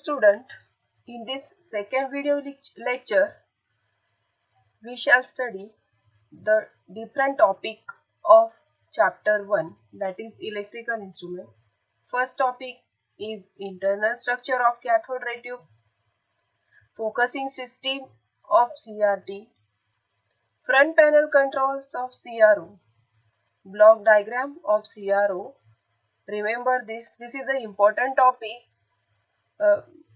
student, in this second video lecture, we shall study the different topic of chapter 1, that is electrical instrument. First topic is internal structure of cathode ray tube, focusing system of CRT, front panel controls of CRO, block diagram of CRO. Remember this is an important topic.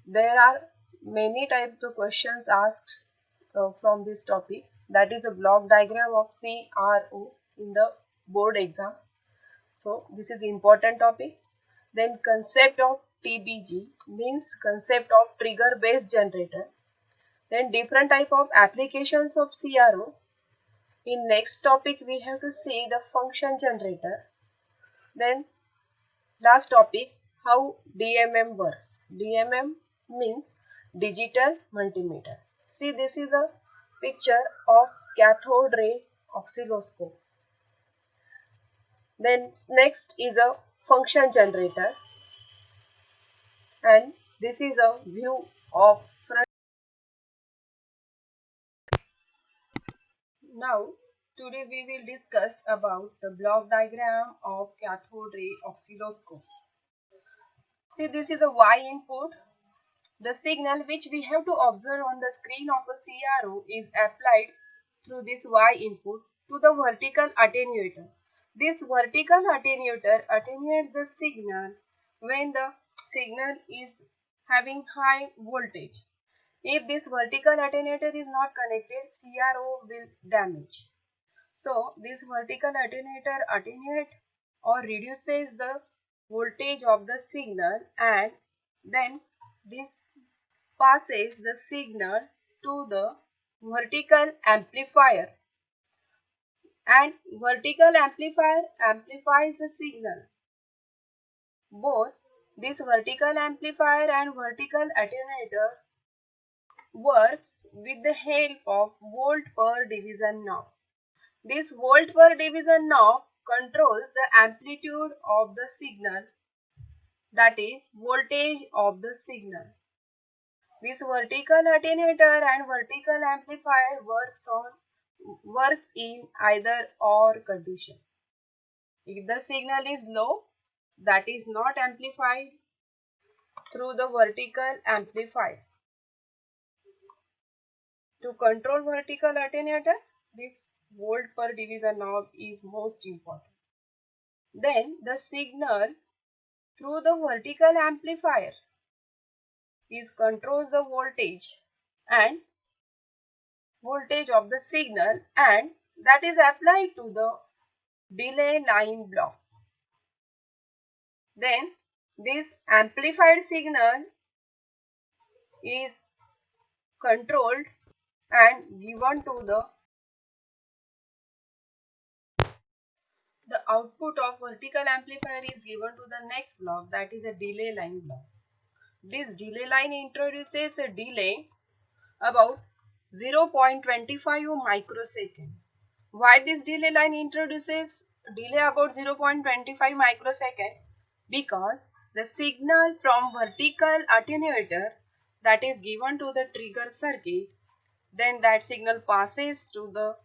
There are many types of questions asked from this topic, that is a block diagram of CRO in the board exam. So this is important topic. Then concept of TBG means concept of trigger based generator. Then different type of applications of CRO. In next topic we have to see the function generator. Then last topic, how DMM works. DMM means digital multimeter. See, this is a picture of cathode ray oscilloscope. Then next is a function generator, and this is a view of front. Now today we will discuss about the block diagram of cathode ray oscilloscope. See, this is a Y input. The signal which we have to observe on the screen of a CRO is applied through this Y input to the vertical attenuator. This vertical attenuator attenuates the signal when the signal is having high voltage. If this vertical attenuator is not connected, CRO will damage. So this vertical attenuator attenuates or reduces the voltage of the signal, and then this passes the signal to the vertical amplifier, and vertical amplifier amplifies the signal. Both this vertical amplifier and vertical attenuator works with the help of volt per division knob. This volt per division knob controls the amplitude of the signal, that is voltage of the signal. This vertical attenuator and vertical amplifier works in either or condition. If the signal is low, that is not amplified through the vertical amplifier. To control vertical attenuator, this volt per division knob is most important. Then the signal through the vertical amplifier controls the voltage of the signal, and that is applied to the delay line block. Then this amplified signal is controlled and given to the output of vertical amplifier is given to the next block, that is a delay line block. This delay line introduces a delay about 0.25 microsecond. Why this delay line introduces delay about 0.25 microsecond? Because the signal from vertical attenuator that is given to the trigger circuit, then that signal passes to the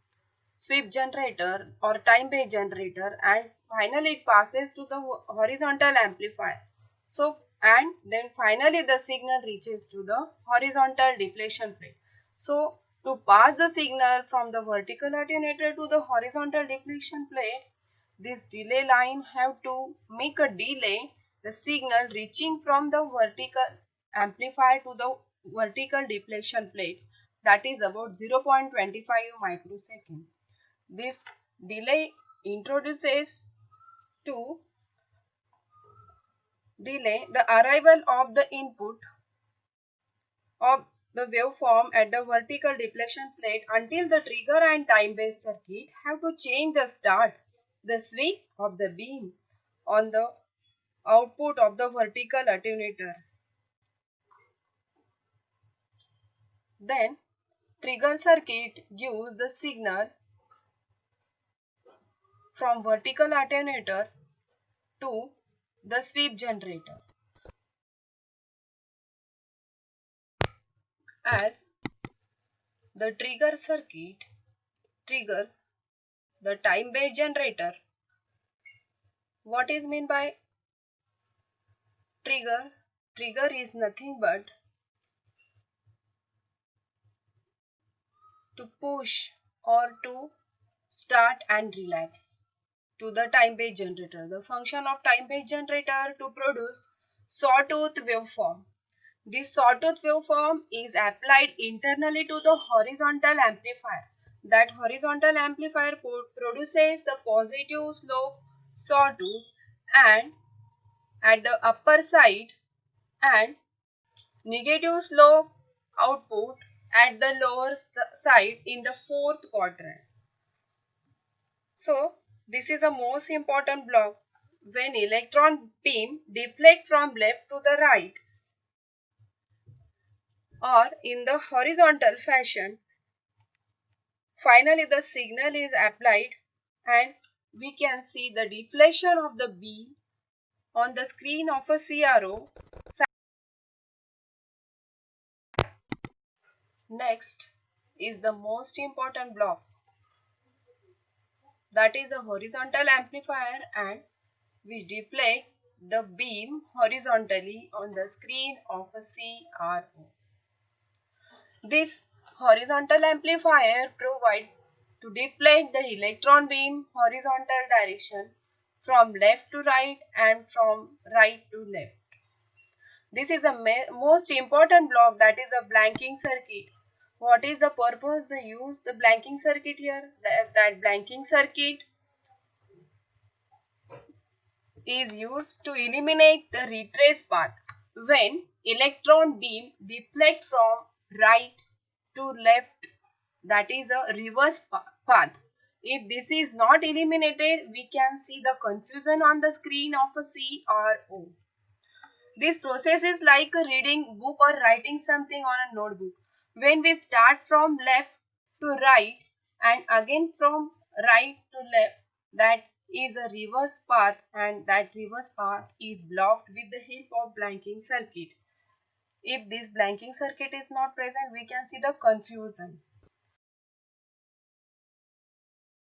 sweep generator or time based generator, and finally it passes to the horizontal amplifier. So, and then finally the signal reaches to the horizontal depletion plate. So to pass the signal from the vertical attenuator to the horizontal depletion plate, this delay line have to make a delay the signal reaching from the vertical amplifier to the vertical depletion plate, that is about 0.25 microsecond. This delay introduces to delay the arrival of the input of the waveform at the vertical depletion plate until the trigger and time based circuit have to change the sweep of the beam on the output of the vertical attenuator. Then trigger circuit gives the signal from vertical attenuator to the sweep generator. as the trigger circuit triggers the time-based generator. What is meant by trigger? Trigger is nothing but to push or to start and relax to the time-based generator. The function of time-based generator to produce sawtooth waveform. This sawtooth waveform is applied internally to the horizontal amplifier. That horizontal amplifier produces the positive slope sawtooth and at the upper side and negative slope output at the lower side in the fourth quadrant. So this is the most important block. When electron beam deflect from left to the right or in the horizontal fashion, finally the signal is applied and we can see the deflection of the beam on the screen of a CRO. Next is the most important block, that is a horizontal amplifier, and which deflect the beam horizontally on the screen of a CRO. This horizontal amplifier provides to deflect the electron beam horizontal direction from left to right and from right to left. This is the most important block, that is a blanking circuit. What is the purpose, the use, the blanking circuit here? That blanking circuit is used to eliminate the retrace path. When electron beam deflect from right to left, that is a reverse path. If this is not eliminated, we can see the confusion on the screen of a CRO. This process is like reading book or writing something on a notebook. When we start from left to right and again from right to left, that is a reverse path, and that reverse path is blocked with the help of blanking circuit. If this blanking circuit is not present, we can see the confusion.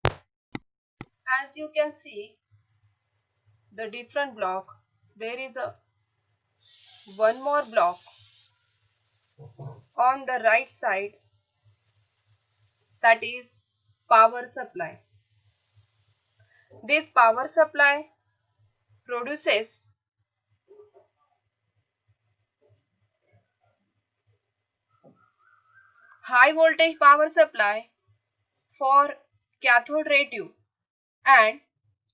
As you can see, the different block, there is a one more block on the right side, that is power supply. This power supply produces high voltage power supply for cathode ray tube and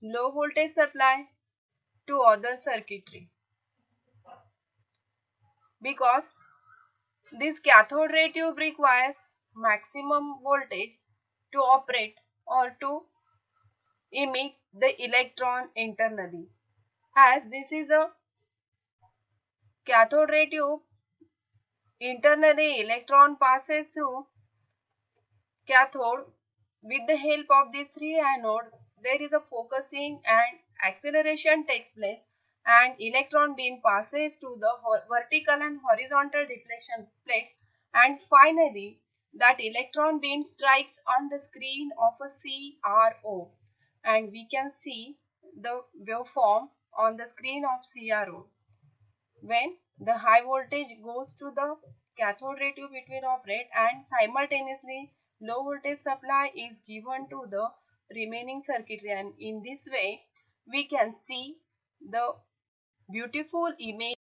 low voltage supply to other circuitry. Because this cathode ray tube requires maximum voltage to operate or to emit the electron internally. As this is a cathode ray tube, internally electron passes through cathode. With the help of these three anodes, there is a focusing and acceleration takes place, and electron beam passes to the vertical and horizontal deflection plates, and finally that electron beam strikes on the screen of a CRO, and we can see the waveform on the screen of CRO. When the high voltage goes to the cathode ray tube, it will operate, and simultaneously low voltage supply is given to the remaining circuitry, and in this way we can see the beautiful image